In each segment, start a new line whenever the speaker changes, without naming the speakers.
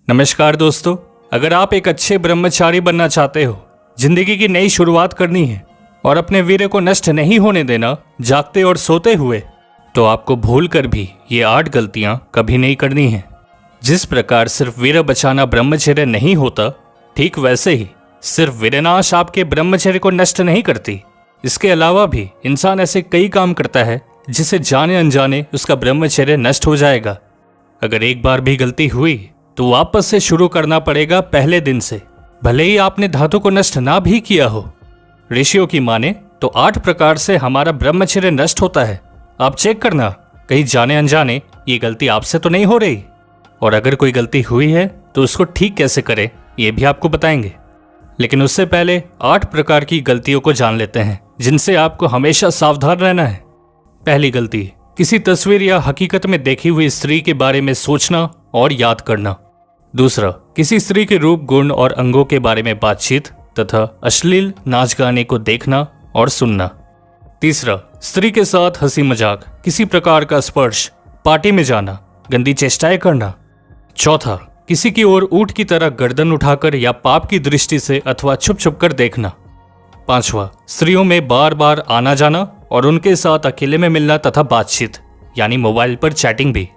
नमस्कार दोस्तों, अगर आप एक अच्छे ब्रह्मचारी बनना चाहते हो, जिंदगी की नई शुरुआत करनी है और अपने वीर्य को नष्ट नहीं होने देना जागते और सोते हुए, तो आपको भूल कर भी ये 8 गलतियां कभी नहीं करनी है। जिस प्रकार सिर्फ वीर्य बचाना ब्रह्मचर्य नहीं होता, ठीक वैसे ही सिर्फ वीर्यनाश आपके ब्रह्मचर्य को नष्ट नहीं करती। इसके अलावा भी इंसान ऐसे कई काम करता है जिसे जाने अनजाने उसका ब्रह्मचर्य नष्ट हो जाएगा। अगर एक बार भी गलती हुई तो वापस से शुरू करना पड़ेगा पहले दिन से, भले ही आपने धातु को नष्ट ना भी किया हो। ऋषियों की माने तो 8 प्रकार से हमारा ब्रह्मचर्य नष्ट होता है। आप चेक करना, कहीं जाने अनजाने ये गलती आपसे तो नहीं हो रही। और अगर कोई गलती हुई है तो उसको ठीक कैसे करें, ये भी आपको बताएंगे। लेकिन उससे पहले 8 प्रकार की गलतियों को जान लेते हैं जिनसे आपको हमेशा सावधान रहना है। पहली गलती, किसी तस्वीर या हकीकत में देखी हुई स्त्री के बारे में सोचना और याद करना। दूसरा, किसी स्त्री के रूप, गुण और अंगों के बारे में बातचीत तथा अश्लील नाच गाने को देखना और सुनना। तीसरा, स्त्री के साथ हंसी मजाक, किसी प्रकार का स्पर्श, पार्टी में जाना, गंदी चेष्टाएं करना। चौथा, किसी की ओर ऊंट की तरह गर्दन उठाकर या पाप की दृष्टि से अथवा छुप छुप कर देखना। पांचवा, स्त्रियों में बार बार आना जाना और उनके साथ अकेले में मिलना तथा बातचीत यानी मोबाइल पर चैटिंग भी।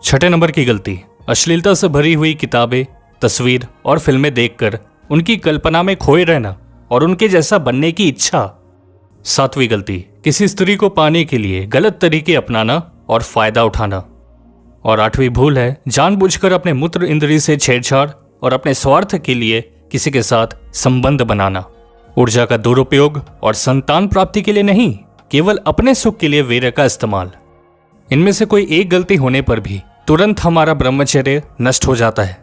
छठे नंबर की गलती, अश्लीलता से भरी हुई किताबें, तस्वीर और फिल्में देखकर उनकी कल्पना में खोए रहना और उनके जैसा बनने की इच्छा। सातवीं गलती, किसी स्त्री को पाने के लिए गलत तरीके अपनाना और फायदा उठाना। और आठवीं भूल है जानबूझकर अपने मूत्र इंद्रिय से छेड़छाड़ और अपने स्वार्थ के लिए किसी के साथ संबंध बनाना। ऊर्जा का दुरुपयोग और संतान प्राप्ति के लिए नहीं, केवल अपने सुख के लिए वीर्य का इस्तेमाल। इनमें से कोई एक गलती होने पर भी तुरंत हमारा ब्रह्मचर्य नष्ट हो जाता है।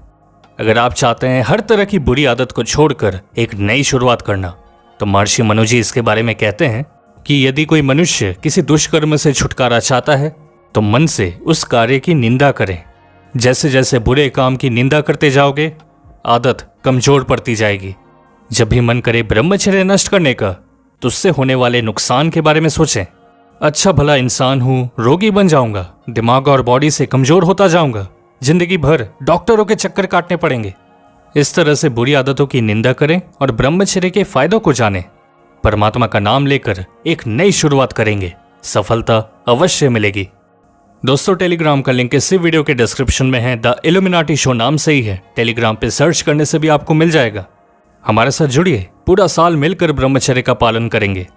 अगर आप चाहते हैं हर तरह की बुरी आदत को छोड़कर एक नई शुरुआत करना, तो महर्षि मनु जी इसके बारे में कहते हैं कि यदि कोई मनुष्य किसी दुष्कर्म से छुटकारा चाहता है तो मन से उस कार्य की निंदा करें। जैसे जैसे बुरे काम की निंदा करते जाओगे, आदत कमजोर पड़ती जाएगी। जब भी मन करे ब्रह्मचर्य नष्ट करने का, तो उससे होने वाले नुकसान के बारे में सोचें। अच्छा भला इंसान हूं, रोगी बन जाऊंगा, दिमाग और बॉडी से कमजोर होता जाऊंगा, जिंदगी भर डॉक्टरों के चक्कर काटने पड़ेंगे। इस तरह से बुरी आदतों की निंदा करें और ब्रह्मचर्य के फायदों को जानें। परमात्मा का नाम लेकर एक नई शुरुआत करेंगे, सफलता अवश्य मिलेगी। दोस्तों, टेलीग्राम का लिंक इसी वीडियो के डिस्क्रिप्शन में है। द इल्यूमिनाटी शो नाम से ही है। टेलीग्राम पे सर्च करने से भी आपको मिल जाएगा। हमारे साथ जुड़िए, पूरा साल मिलकर ब्रह्मचर्य का पालन करेंगे।